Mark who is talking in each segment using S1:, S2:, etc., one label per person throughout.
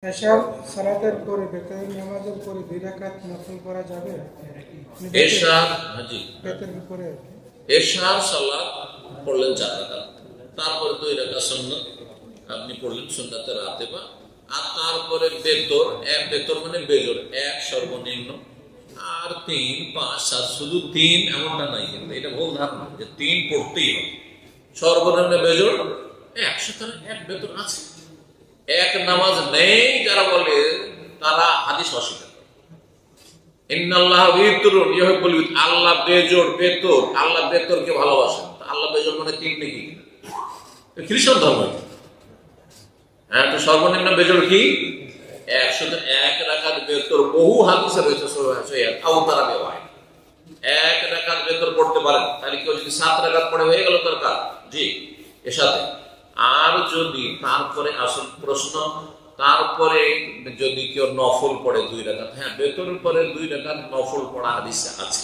S1: এশার সালাতের পরে বেতনের নামাজের পরে 2 রাকাত নফল করা যাবে?
S2: এশার জি
S1: বেতনের পরে
S2: এশার সালাত পড়লেন 4 রাকাত, তারপরে 2 রাকাত সুন্নাত আপনি পড়লেন সুন্নাতের রাতেবা, আর তারপরে বেতর মানে বেজর 1 সর্বনিম্ন, আর 3, 5, 7 শুধু 3 এমনটা নাই, কিন্তু এটা ভুল ধারণা যে 3 পড়তেই হবে। সর্বনিম্ন বেজর 1, সুতরাং 1 বেতর আছে। 1 নামাজ নেই যারা বলে তারা হাদিস অস্বীকার করে। ইন্নাল্লাহ বিতুরুন ইউহিব্বুল বিত, আল্লাহ বেজোড় বেতর, আল্লাহ বেতরকে ভালোবাসেন। আল্লাহ বেজোড় মানে 3 নাকি? খ্রিস্টান ধর্ম। হ্যাঁ, তো সর্বনিম্ন বেজোড় কি 1, শুধু 1 রাকাত বেতর বহু হাদিসে রয়েছে সহিহ আওতারা বেওয়ায় 1 রাকাত বেতর পড়তে পারেন। তাহলে কেউ যদি 7 রাকাত পড়ে হয়ে গেল তার কাজ জি এর সাথে। আর যদি তারপরে আসল প্রশ্ন, তারপরে যদি কেউ নফল পড়ে 2 রাকাত, হ্যাঁ বেতরের পরে 2 রাকাত নফল পড়া হাদিসে আছে,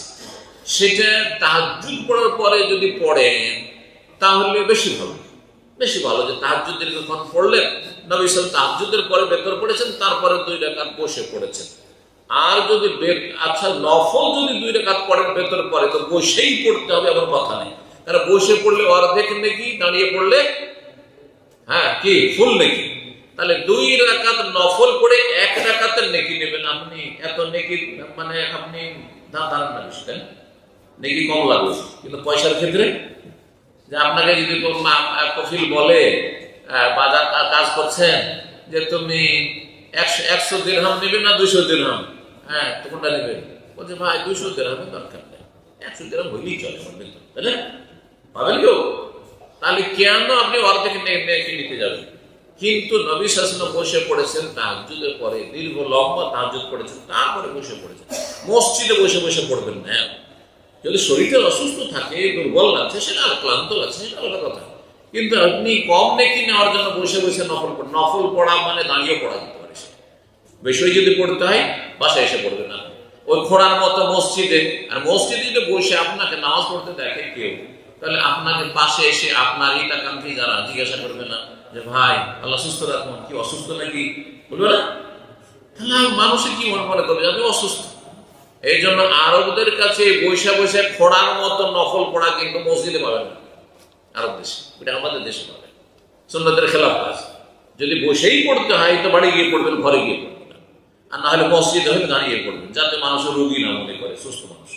S2: সেটা তাহাজ্জুদ পড়ার পরে যদি পড়েন তাহলে বেশি ভালো যে তাহাজ্জুদ দীর্ঘক্ষণ পড়লেন, নবী সাল্লাল্লাহু আলাইহি ওয়াসাল্লাম তাহাজ্জুদের পরে বেতর পড়েছেন, তারপরে 2 রাকাত বসে পড়েছেন। আর যদি আচ্ছা নফল যদি 2 রাকাত পড়েন বেতর পরে, তো বসেই পড়তে হবে এমন কথা নেই। তাহলে বসে পড়লে অর্ধেক নেকি, দাঁড়িয়ে পড়লে হ্যাঁ কি ফুল নেকি। তাহলে 2 রাকাত নফল পড়ে 1 রাকাতের নেকি নেবেন আপনি, এত নেকি মানে আপনি দাঁড়ান না বেশি, নেকি কম লাগবে। কিন্তু পয়সার ক্ষেত্রে যে আপনাকে যদি কফিল বলে বাজার কাজ করছেন যে তুমি 100 দিরহাম নেবে না 200 দিরহাম, হ্যাঁ তো কোনটা নেবেন? বলছে ভাই 200 দিরহামের দরকার নেই, 100 দিরহাম হইলেই চলে, তাহলে পাবেন কেউ? তাহলে কেন আপনি অর্ধেক নিতে যাবেন? কিন্তু নবী সাল্লাল্লাহু আলাইহি ওয়াসাল্লাম বসে পড়েছেন তাহাজ্জুদের পরে, দীর্ঘ লম্বা তাহাজ্জুদ পড়েছেন, তারপরে বসে পড়েছেন। মসজিদে বসে পড়বেন না। যদি শরীরে অসুস্থ থাকে, দুর্বল লাগছে, সেটা আর ক্লান্ত লাগছে, সেটা আলাদা কথা। কিন্তু আপনি কম নেকি নেওয়ার জন্য বসে নফল পড়া মানে দাঁড়িয়ে পড়া যেতে পারে। বিষয় যদি পড়তে হয় বাসায় এসে পড়বে না, ওই খোড়ার মতো মসজিদে। আর মসজিদে যদি বসে আপনাকে নামাজ পড়তে দেখে কেউ, তাহলে আপনাকে পাশে এসে আপনার হিতাকাঙ্ক্ষী যারা জিজ্ঞাসা করবে না যে ভাই আল্লাহ সুস্থ রাখুন, কি অসুস্থ নাকি, বলবে না? তাহলে মানুষের কি মনে করবে আপনি অসুস্থ? এই জন্য আরবদের কাছে বৈশা খোড়ার মতো নফল পড়া কিন্তু মসজিদে পাবেন না আরব দেশে, এটা আমাদের দেশে পাবেন। সুন্নতের খেলাফ কাজ। যদি বসেই পড়তে হয় তো বাড়ি গিয়ে পড়বেন, ঘরে গিয়ে পড়বেন, আর না হলে মসজিদে হলে দাঁড়িয়ে পড়বেন, যাতে মানুষের রোগী না মনে করে, সুস্থ মানুষ।